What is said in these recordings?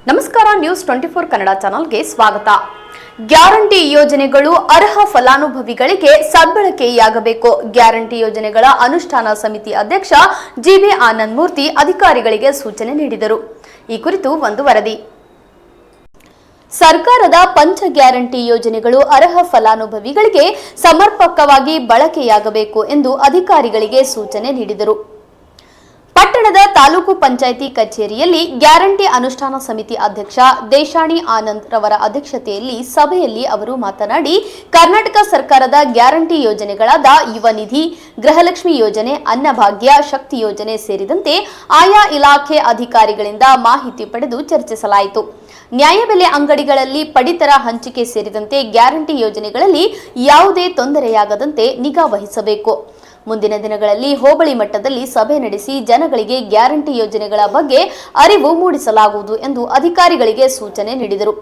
ನಮಸ್ಕಾರ ನ್ಯೂಸ್ 24 ಕನ್ನಡ ಚಾನೆಲ್ಗೆ ಸ್ವಾಗತ. ಗ್ಯಾರಂಟಿ ಯೋಜನೆಗಳು ಅರ್ಹ ಫಲಾನುಭವಿಗಳಿಗೆ ಸದ್ಬಳಕೆಯಾಗಬೇಕು. ಗ್ಯಾರಂಟಿ ಯೋಜನೆಗಳ ಅನುಷ್ಠಾನ ಸಮಿತಿ ಅಧ್ಯಕ್ಷ ಜಿವಿ ಆನಂದ್ ಮೂರ್ತಿ ಅಧಿಕಾರಿಗಳಿಗೆ ಸೂಚನೆ ನೀಡಿದರು. ಈ ಕುರಿತು ಒಂದು ವರದಿ. ಸರ್ಕಾರದ ಪಂಚ ಗ್ಯಾರಂಟಿ ಯೋಜನೆಗಳು ಅರ್ಹ ಫಲಾನುಭವಿಗಳಿಗೆ ಸಮರ್ಪಕವಾಗಿ ಬಳಕೆಯಾಗಬೇಕು ಎಂದು ಅಧಿಕಾರಿಗಳಿಗೆ ಸೂಚನೆ ನೀಡಿದರು. ಪಟ್ಟಣದ ತಾಲೂಕು ಪಂಚಾಯಿತಿ ಕಚೇರಿಯಲ್ಲಿ ಗ್ಯಾರಂಟಿ ಅನುಷ್ಠಾನ ಸಮಿತಿ ಅಧ್ಯಕ್ಷ ದೇಶಾಣಿ ಆನಂದ್ ರವರ ಅಧ್ಯಕ್ಷತೆಯಲ್ಲಿ ಸಭೆಯಲ್ಲಿ ಅವರು ಮಾತನಾಡಿ, ಕರ್ನಾಟಕ ಸರ್ಕಾರದ ಗ್ಯಾರಂಟಿ ಯೋಜನೆಗಳಾದ ಯುವ ನಿಧಿ, ಗೃಹಲಕ್ಷ್ಮಿ ಯೋಜನೆ, ಅನ್ನಭಾಗ್ಯ, ಶಕ್ತಿ ಯೋಜನೆ ಸೇರಿದಂತೆ ಆಯಾ ಇಲಾಖೆ ಅಧಿಕಾರಿಗಳಿಂದ ಮಾಹಿತಿ ಪಡೆದು ಚರ್ಚಿಸಲಾಯಿತು. ನ್ಯಾಯಬೆಲೆ ಅಂಗಡಿಗಳಲ್ಲಿ ಪಡಿತರ ಹಂಚಿಕೆ ಸೇರಿದಂತೆ ಗ್ಯಾರಂಟಿ ಯೋಜನೆಗಳಲ್ಲಿ ಯಾವುದೇ ತೊಂದರೆಯಾಗದಂತೆ ನಿಗಾ ವಹಿಸಬೇಕು. ಮುಂದಿನ ದಿನಗಳಲ್ಲಿ ಹೋಬಳಿ ಮಟ್ಟದಲ್ಲಿ ಸಭೆ ನಡೆಸಿ ಜನಗಳಿಗೆ ಗ್ಯಾರಂಟಿ ಯೋಜನೆಗಳ ಬಗ್ಗೆ ಅರಿವು ಮೂಡಿಸಲಾಗುವುದು ಎಂದು ಅಧಿಕಾರಿಗಳಿಗೆ ಸೂಚನೆ ನೀಡಿದರು.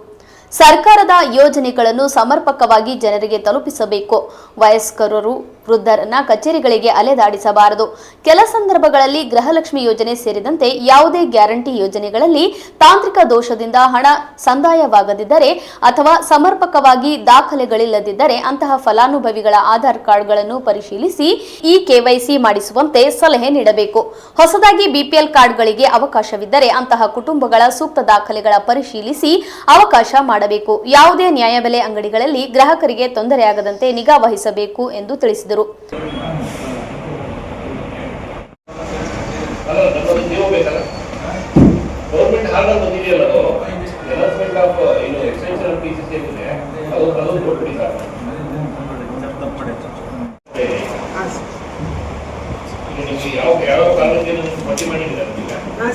ಸರ್ಕಾರದ ಯೋಜನೆಗಳನ್ನು ಸಮರ್ಪಕವಾಗಿ ಜನರಿಗೆ ತಲುಪಿಸಬೇಕು. ವಯಸ್ಕರು, ವೃದ್ಧರನ್ನ ಕಚೇರಿಗಳಿಗೆ ಅಲೆದಾಡಿಸಬಾರದು. ಕೆಲ ಸಂದರ್ಭಗಳಲ್ಲಿ ಗೃಹಲಕ್ಷ್ಮಿ ಯೋಜನೆ ಸೇರಿದಂತೆ ಯಾವುದೇ ಗ್ಯಾರಂಟಿ ಯೋಜನೆಗಳಲ್ಲಿ ತಾಂತ್ರಿಕ ದೋಷದಿಂದ ಹಣ ಸಂದಾಯವಾಗದಿದ್ದರೆ ಅಥವಾ ಸಮರ್ಪಕವಾಗಿ ದಾಖಲೆಗಳಿಲ್ಲದಿದ್ದರೆ ಅಂತಹ ಫಲಾನುಭವಿಗಳ ಆಧಾರ್ ಕಾರ್ಡ್ಗಳನ್ನು ಪರಿಶೀಲಿಸಿ ಕೆವೈಸಿ ಮಾಡಿಸುವಂತೆ ಸಲಹೆ ನೀಡಬೇಕು. ಹೊಸದಾಗಿ ಬಿಪಿಎಲ್ ಕಾರ್ಡ್ಗಳಿಗೆ ಅವಕಾಶವಿದ್ದರೆ ಅಂತಹ ಕುಟುಂಬಗಳ ಸೂಕ್ತ ದಾಖಲೆಗಳ ಪರಿಶೀಲಿಸಿ ಅವಕಾಶ ಮಾಡಬೇಕು. ಯಾವುದೇ ನ್ಯಾಯಬೆಲೆ ಅಂಗಡಿಗಳಲ್ಲಿ ಗ್ರಾಹಕರಿಗೆ ತೊಂದರೆಯಾಗದಂತೆ ನಿಗಾ ವಹಿಸಬೇಕು ಎಂದು ತಿಳಿಸಿದರು.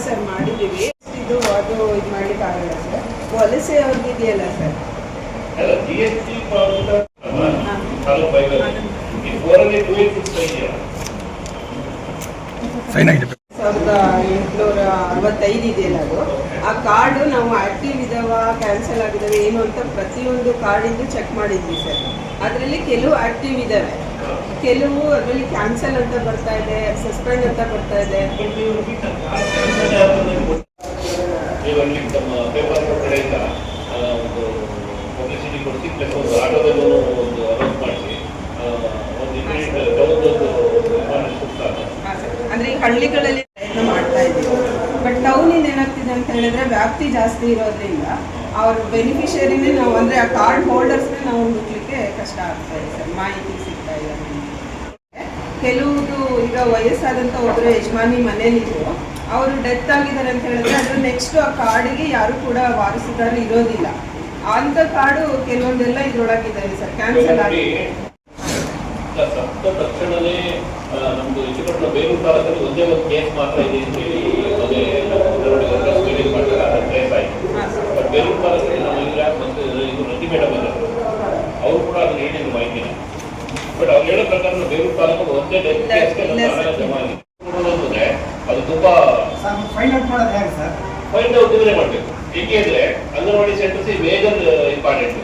ಸರ್ ಮಾಡಿದ್ದೀವಿ. ಇದು ಮಾಡ್ಲಿಕ್ಕೆ ಆಗಲ್ಲ ಸರ್. ಪಾಲಿಸಿ ಅವ್ರಿಗೆ ಇದೆಯಲ್ಲ ಸರ್. ಸಾವಿರದ 865 ಇದೆಯಲ್ಲ ಅದು. ಆ ಕಾರ್ಡು ನಾವು ಆಕ್ಟಿವ್ ಇದಾವ, ಕ್ಯಾನ್ಸಲ್ ಆಗಿದಾವೆ ಏನು ಅಂತ ಪ್ರತಿಯೊಂದು ಕಾರ್ಡಿಂದು ಚೆಕ್ ಮಾಡಿದ್ವಿ ಸರ್. ಅದರಲ್ಲಿ ಕೆಲವು ಆಕ್ಟಿವ್ ಇದಾವೆ, ಕೆಲವು ಅದರಲ್ಲಿ ಕ್ಯಾನ್ಸಲ್ ಅಂತ ಬರ್ತಾ ಇದೆ, ಸಸ್ಪೆಂಡ್ ಅಂತ ಬರ್ತಾ ಇದೆ. ಅಂದ್ರೆ ಈ ಹಳ್ಳಿಗಳಲ್ಲಿ ಪ್ರಯತ್ನ ಮಾಡ್ತಾ ಇದ್ದೀವಿ. ಬಟ್ ಟೌನ್ ಏನಾಗ್ತಿದೆ ಅಂತ ಹೇಳಿದ್ರೆ ವ್ಯಾಪ್ತಿ ಜಾಸ್ತಿ ಇರೋದ್ರಿಂದ ಅವ್ರ ಬೆನಿಫಿಷಿಯರಿನೇ ನಾವು ಅಂದ್ರೆ ಆ ಕಾರ್ಡ್ ಹೋಲ್ಡರ್ಸ್ನೇ ನಾವು ಹುಡುಕ್ಲಿಕ್ಕೆ ಕಷ್ಟ ಆಗ್ತಾ ಇದೆ ಸರ್. ಮಾಹಿತಿ ಸಿಗ್ತಾ ಇದೆ. ಕೆಲವುದು ಈಗ ವಯಸ್ಸಾದಂಥ ಒಬ್ಬರು ಯಜಮಾನಿ ಮನೇಲಿದ್ರು, ಅವರು ಡೆತ್ ಆಗಿದ್ದಾರೆ ಅಂತ ಹೇಳಿದ್ರೆ ಅದ್ರ ನೆಕ್ಸ್ಟ್ ಆ ಕಾರ್ಡಿಗೆ ಯಾರು ಕೂಡ ವಾರಸುದಾರರು ಇರೋದಿಲ್ಲ. ಅಂತ ಕಾರ್ಡು ಕೆಲವೊಂದೆಲ್ಲ ಇದ್ರೊಳಗಿದ್ದಾವೆ ಸರ್, ಕ್ಯಾನ್ಸಲ್ ಆಗಿದೆ. ತಕ್ಷಣವೇ ನಮ್ದು ಇಷ್ಟಪಟ್ಟ ಬೇಲೂರು ತಾಲೂಕಲ್ಲಿ ಒಂದೇ ಒಂದು ಕೇಸ್ ಮಾತ್ರ ಇದೆ ಅಂತ ಹೇಳಿ ಕೇಸ್ ಆಯಿತು. ಬಟ್ ಬೇಲೂರು ತಾಲೂಕಲ್ಲಿ ನಮ್ಮ ಮತ್ತು ಇದು ನಂದಿ ಮೇಡಮ್ ಇದ್ದಾರೆ, ಅವರು ಕೂಡ ಅದನ್ನ ಹೇಳಿದ್ರು ಮಾಹಿತಿನ. ಬಟ್ ಅವ್ರು ಹೇಳೋ ಪ್ರಕಾರ ಬೇಲೂರು ತಾಲೂಕು ಒಂದೇ ಡೆತ್ ಕೇಸ್ಗೆ ಜಮಾ ಆಗಿದೆ. ನೋಡೋದಂದ್ರೆ ಅದು ತುಂಬಾ ಫೈಂಡ್ ಔಟ್ ಇದ್ರೆ ಮಾಡಬೇಕು. ಏಕೆಂದ್ರೆ ಅಂಗನವಾಡಿ ಸೆಂಟರ್ಸ್ ಮೇಜರ್ ಇಂಪಾರ್ಟೆಂಟ್.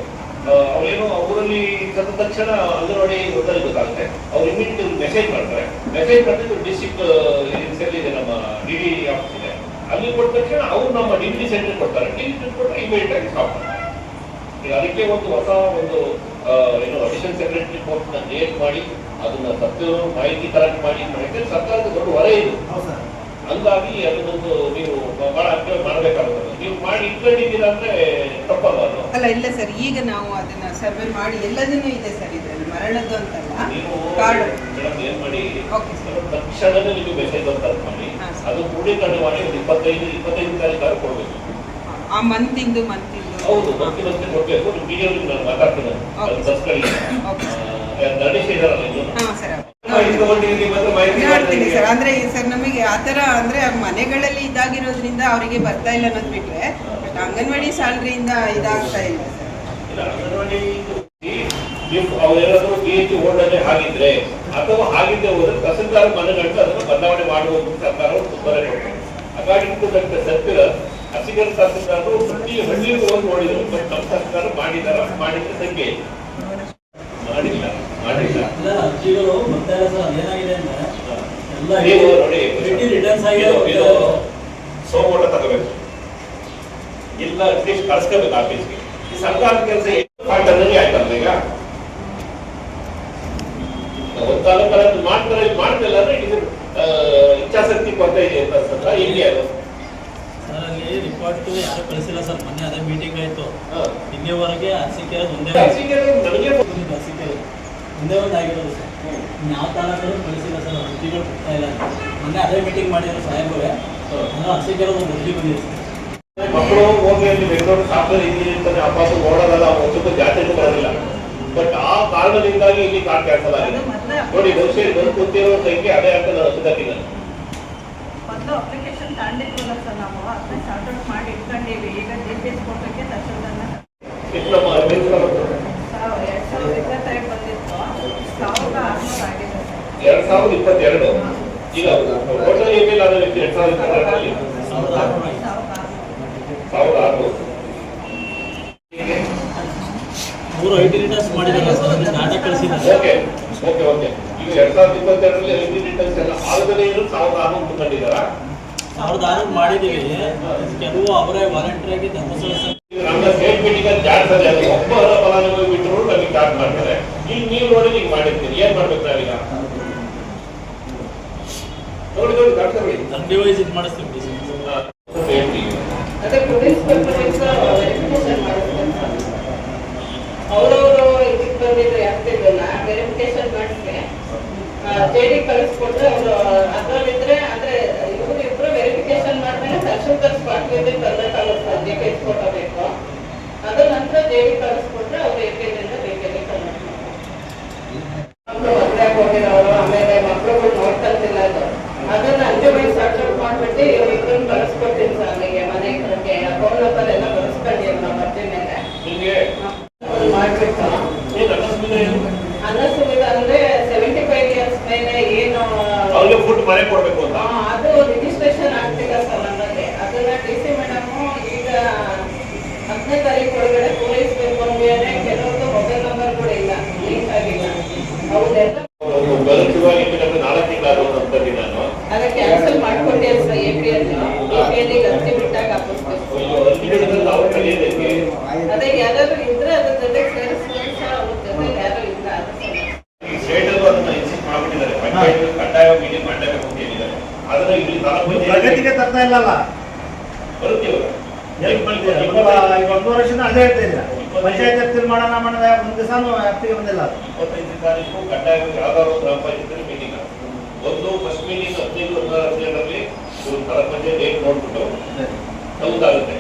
ಅವ್ರೇನು ಅವರಲ್ಲಿ ಸತ್ತ ತಕ್ಷಣ ಅಂಗನವಾಡಿ ಗೊತ್ತಾಗುತ್ತೆ, ಅವ್ರು ಇಮಿಡಿಯೇಟ್ ಮೆಸೇಜ್ ಮಾಡ್ತಾರೆ. ಮೆಸೇಜ್ ಮಾಡಿದ್ರೆ ಡಿಸ್ಟ್ರಿಕ್ಟ್ ಇದೆ, ನಮ್ಮ ಡಿಡಿ ಆಫೀಸ್ ಇದೆ, ಅಲ್ಲಿ ಕೊಟ್ಟ ತಕ್ಷಣ ಅವ್ರು ನಮ್ಮ ಡಿಗ್ರಿ ಸೆಂಟರ್ ಕೊಡ್ತಾರೆ. ಡಿಗ್ರಿ ಸೆಂಟರ್ ಕೊಟ್ಟರೆ ಇಮಿಡಿಯೇಟ್ ಆಗಿ ಸ್ಟಾಪ್ ಮಾಡ್ತಾರೆ. ಈಗ ಅದಕ್ಕೆ ಒಂದು ಹೊಸ ಒಂದು ಏನು ಅಡಿಷನಲ್ ಸೆಕ್ರೆಟರಿ ಪೋಸ್ಟ್ ಕ್ರಿಯೇಟ್ ಮಾಡಿ ಅದನ್ನ ಸತ್ಯ ಮಾಹಿತಿ ಕಲೆಕ್ಟ್ ಮಾಡಿ, ಸರ್ಕಾರದ ದೊಡ್ಡ ಹೊರೆ ಇದು. ಹಂಗಾಗಿ ಅದನ್ನೊಂದು ನೀವು ಬಹಳ ಅಭ್ಯಾಸ ಮಾಡಬೇಕಾಗುತ್ತೆ. ನೀವು ಮಾಡಿ ಇಟ್ಕೊಂಡಿದ್ದೀರಾ ಅಂದ್ರೆ ತಪ್ಪಲ್ಲ ಅದು. ಅಲ್ಲ ಇಲ್ಲ ಸರ್, ಈಗ ನಾವು ಅದನ್ನ ಸರ್ವೆ ಮಾಡಿ ಎಲ್ಲದನ್ನೂ ಇದೆ ಸರ್. ಇದ್ರಲ್ಲಿ ಮರಣದ್ದು ಅಂತಲ್ಲ, ನೀವು ಮೇಡಮ್ ಏನ್ ಮಾಡಿ ತಕ್ಷಣವೇ ನೀವು ಮೆಸೇಜ್ ಅಂತ ಮಾಡಿ ಅದು ಕ್ರೋಢೀಕರಣ ಮಾಡಿ 25 ತಾರೀಕು ಕೊಡ್ಬೇಕು. ಆ ಮಂತಿಂದು ಹೌದು, ಮಂತಿ ಕೊಡ್ಬೇಕು. ವಿಡಿಯೋ ನಾನು ಮಾತಾಡ್ತೀನಿ ಸರ್. ಅಂದ್ರೆ ಸರ್ ನಮಗೆ ಆತರ ಅಂದ್ರೆ ಮನೆಗಳಲ್ಲಿ ಇದಾಗಿರೋದ್ರಿಂದ ಅವರಿಗೆ ಬರ್ತಾ ಇಲ್ಲ ಅನ್ನೋದು ಬಿಟ್ರೆ, ಬಟ್ ಅಂಗನವಾಡಿ ಸ್ಯಾಲರಿಯಿಂದ ಇದಾಗ್ತಾ ಇಲ್ಲ ಸರ್. ಅಂಗನವಾಡಿ ಅವರೇನಾದ್ರೂ PH ಓಲ್ಡಲ್ಲೇ ಆಗಿದ್ರೆ ಅಥವಾ ಆಗಿದ್ದೇ ಹೋದ್ರೆ ತಹಸೀಲ್ದಾರ್ ಮನೆಗಳಿಗೆ ಅದನ್ನು ಬದಲಾವಣೆ ಮಾಡುವುದು ಸರ್ಕಾರವು ತೊಂದರೆ ಕೊಡ್ತಾರೆ. ಹಾಗಾಗಿ ಸರ್ಕ್ಯುಲರ್ ಹಸಿಗರ ತಹಸೀಲ್ದಾರರು ಪ್ರತಿ ಹಳ್ಳಿಗೂ ಹೋಗಿ ನೋಡಿದ್ರು. ಬಟ್ ನಮ್ಮ ಸರ್ಕಾರ ಮಾಡಿದ್ರೆ ಸಂಖ್ಯೆ ಮಾಡಿಲ್ಲ. ಅರ್ಜಿಗಳು ಬರ್ತಾ ಇಲ್ಲ ಸರ್. ಏನಾಗಿದೆ ಅಂದ್ರೆ ನೀವು ನೋಡಿ, ರಿಟರ್ನ್ಸ್ ಆಗಿದೆ. ಸೋಮೋಟ ತಗೋಬೇಕು. ಇಲ್ಲ ಅಟ್ಲೀಸ್ಟ್ ಕಳ್ಸ್ಕೋಬೇಕು ಆಫೀಸ್ಗೆ. ಈ ಸರ್ಕಾರದ ಕೆಲಸ ಪಾಠದಲ್ಲಿ ಆಯ್ತಲ್ಲ ಈಗ ಒಂದು ತಾಲೂಕಲ್ಲಿ ಮಾಡ್ತಿಲ್ಲ ಅಂದ್ರೆ ಇಚ್ಛಾಶಕ್ತಿ ಕೊರತೆ ಇದೆ ಅಂತ ಹಿಂಗೆ ಅದು ಸರ್ ಅಲ್ಲಿ ರಿಪೋರ್ಟ್ ಯಾರು ಕಳಿಸಿಲ್ಲ ಸರ್. ಮೊನ್ನೆ ಅದೇ ಮೀಟಿಂಗ್ ಆಯ್ತು. ಹಾ. ಇಲ್ಲಿವರೆಗೆ ಅರಸಿಕೆ ಒಂದೇ ನನಗೆ ಅರಸಿಕೆ ಒಂದೇ ಒಂದು ಆಗಿರೋದು ಸರ್. ಯಾವ ತಾಲೂಕಲ್ಲೂ ಕಳಿಸಿಲ್ಲ ಸರ್. ಅರ್ಜಿಗಳು ಕೊಡ್ತಾ ಇಲ್ಲ. ಮೊನ್ನೆ ಅದೇ ಮೀಟಿಂಗ್ ಮಾಡಿದ್ರು ಸಾಹೇಬ್ರೆ. ಅರಸಿಕೆ ಒಂದು ಅರ್ಜಿ ಬಂದಿದೆ ಸರ್. ಮಕ್ಕಳು ಹೋಗಿ ಅಲ್ಲಿ ಬೆಂಗಳೂರು ಸಾಫ್ಟ್ವೇರ್ ಇಂಜಿನಿಯರ್ ಅಪಾಸ ಓಡೋದಲ್ಲ, ಒಬ್ಬರು ಜಾತ್ರೆಗೂ ಬರೋದಿಲ್ಲ. ಬಟ್ ಆ ಕಾರಣದಿಂದಾಗಿ ಇಲ್ಲಿ ಕಾರ್ಡ್ ಕ್ಯಾನ್ಸಲ್ ಆಗಿದೆ ನೋಡಿ. ಬಂದು ಕೂತಿರೋ ಸಂಖ್ಯೆ ಅದೇ ಅಂತ ನಾನು ಅನ್ಕೋತೀನಿ. ಮೊದಲು ಅಪ್ಲಿಕೇಶನ್ ತಗೊಂಡಿದ್ವಲ್ಲ ಸರ್, ನಾವು ಅದನ್ನ ಶಾರ್ಟ್ ಔಟ್ ಮಾಡಿ ಇಟ್ಕೊಂಡಿವಿ. ಈಗ GPS ಕೊಟ್ಟಕ್ಕೆ ತಕ್ಷಣ ಎಷ್ಟು ನಮ್ಮ 2025 ಬಂದಿತ್ತು, 1600 ಆಗಿದೆ ಸರ್. 2022 ಈಗ ಟೋಟಲ್ ಏನಿಲ್ಲ ಅಂದ್ರೆ 2022 1600 ಮೂರು ಐಟಿ ರಿಟರ್ನ್ಸ್ ಮಾಡಿದಾರೆ ಸರ್. ಅದು ಡಾಟಾ ಕಳಿಸಿದ್ದಾರೆ. Okay okay okay. ಈಗ 2022ರಲ್ಲಿ ಐಟಿ ರಿಟರ್ನ್ಸ್ ಎಲ್ಲ ಆಗದೇ ಇರೋ 1600 ಮುಗಿಕೊಂಡಿದ್ದಾರಾ? 1600 ಮಾಡಿದೀವಿ. ಕೆಲವು ಅವರೇ ವಾಲಂಟಿಯರ್ ಆಗಿ ಧರ್ಮಸ್ಥಳ ನಮ್ಮ ಸ್ಟೇಟ್ ಮೀಟಿಂಗ್ ಅಲ್ಲಿ ಜಾಸ್ತಿ ಅದು ಒಬ್ಬ ಫಲಾನುಭವಿ ಬಿಟ್ಟರು ನಮಗೆ ಚಾರ್ಜ್ ಮಾಡ್ತಾರೆ. ಈಗ ನೀವು ನೋಡಿ ಈಗ ಮಾಡಿರ್ತೀರಿ, ಏನ್ ಮಾಡ್ಬೇಕು ನಾವೀಗ? ನೋಡಿ ಕಳ್ಸ್ಕೊಬಿಡಿ. ದಂಡಿ ವೈಸ್ ಇದು ಮಾಡಿಸ್ತೀವಿ. ಅದೇ ಪೊಲೀಸ್ ವೆರಿಫಿಕೇಶನ್ ಮಾಡಿಸ್ತಾರೆ ಸರ್. ಅವರವರು ಇದಕ್ಕೆ ಬಂದಿದ್ರು ಯಾವ್ದನ್ನ ವೆರಿಫಿಕೇಶನ್ ಮಾಡಿಸಿ ಜೆಡಿ ಕಳಿಸ್ಕೊಟ್ರೆ ಅವರು ಅದರಲ್ಲಿದ್ರೆ ಅಂದ್ರೆ ಇವರು ಇಬ್ರು ವೆರಿಫಿಕೇಶನ್ ಮಾಡಿದ್ರೆ ತಕ್ಷಣ ಸ್ಪಾಟ್ ವಿಸಿಟ್ ಬರಬೇಕಾಗುತ್ತೆ. GPS ಕೊಟ್ಟಬೇಕು. ಅದ ನಂತರ ಜೆಡಿ ಕಳಿಸ್ಕೊಟ್ರೆ ಅವ್ರು ಏಕೆಂದ್ರೆ ಬೇಕಲ್ಲಿ ಕನ್ವರ್ಟ್ ಮಕ್ಕಳು ಮದುವೆ ಹೋಗಿರೋರು, ಆಮೇಲೆ ಮಕ್ಕಳುಗಳು ನೋಡ್ತಿಲ್ಲ ಅದು ಅದನ್ನ ಅಂಜುಬೈ ಸಾರ್ಟ್ ಔಟ್ ಮಾಡ್ಬಿಟ್ಟು ಇವ್ರಿಬ್ರನ್ನ ಕಳಿಸ್ಕೊಡ್ತೀನಿ ಸರ್. ಅಲ್ಲಿಗೆ ಮನೆ ಕಡೆಗೆ ಫೋನ್ ನಂಬರ್ ಎಲ್ಲ ಕಳಿಸ್ಕೊಂಡಿವಿ ನಾವು ಬರ್ತೀವಿ ಮೇಲೆ ನಿಮಗೆ ಮಾಡ್ಬಿಟ್ಟು ಅನ್ನ ಸುವಿಧಾ ಅಂದ್ರೆ 75 ಇಯರ್ಸ್ ಮೇಲೆ ಏನು ಅವ್ರಿಗೆ ಫುಡ್ ಮನೆ ಕೊಡ್ಬೇಕು ಅಂತ ಅದು ರಿಜಿಸ್ಟ್ರೇಷನ್ ಆಗ್ತಿಲ್ಲ ಸರ್ ನಮ್ಮಲ್ಲಿ. ಅದನ್ನ DC ಮೇಡಮ್ ಈಗ 10ನೇ ತಾರೀಕು ಒಳಗಡೆ ಪೂರೈಸಬೇಕು ಅಂದ್ರೆ ಕೆಲವೊಂದು ಮೊಬೈಲ್ ನಂಬರ್ ಕೂಡ ಇಲ್ಲ, ಲಿಂಕ್ ಆಗಿಲ್ಲ. ಹೌದೆಲ್ಲ ಬರುತ್ತಿರುವಾಗ 4 ತಿಂಗಳು ಅಂತಂದಿ ನಾನು ಅದ ಕ್ಯಾನ್ಸಲ್ ಮಾಡ್ಕೊಂಡಿಲ್ಲ ಸರ್. APL ಅರ್ಜಿ ಬಿಟ್ಟಾಗ ಹಾಕಿಸ್ಬೇಕು. ನಾವು ಕಲಿಯೋದಕ್ಕೆ ಅದೇ ಯಾರಾದ್ರೂ ಇದ್ರೆ ಅದ್ರ ಜೊತೆ ಸೇರಿಸ್ಕೊಂಡು ಸರ್. ಅವ್ರ ಜೊತೆ ಯಾರು ಇಲ್ಲ ಈ ಸ್ಟೇಟ್ ಅಲ್ಲೂ ಅದನ್ನ ಇನ್ಸಿಸ್ಟ್ ಮಾಡ್ಬಿಟ್ಟಿದ್ದಾರೆ. ಪಂಚಾಯತ್ ಕಡ್ಡಾಯ ಮೀಟಿಂಗ್ ಮಾಡಲೇಬೇಕು ಅಂತ ಹೇಳಿದ್ದಾರೆ. ಅದನ್ನ ಇಲ್ಲಿ ಪ್ರಗತಿಗೆ ತರ್ತಾ ಇಲ್ಲಲ್ಲ. ಬರುತ್ತೆ ಇವಾಗ ಈಗ 1 ವರ್ಷದಿಂದ ಅದೇ ಹೇಳ್ತಾ ಇಲ್ಲ. ಪಂಚಾಯತ್ ವ್ಯಾಪ್ತಿಯಲ್ಲಿ ಮಾಡೋಣ ಒಂದು ದಿವಸನೂ ವ್ಯಾಪ್ತಿಗೆ ಬಂದಿಲ್ಲ. 25ನೇ ತಾರೀಕು ಕಡ್ಡಾಯ ಯಾವ್ದಾದ್ರು ಗ್ರಾಮ ಪಂಚಾಯತ್ ಮೀಟಿಂಗ್ ಒಂದು ಫಸ್ಟ್ ಮೀಟಿಂಗ್ 15 16 ಡೇಟ್ ನೋಡ್ಬಿಟ್ಟು ಹೌದಾಗುತ್ತೆ.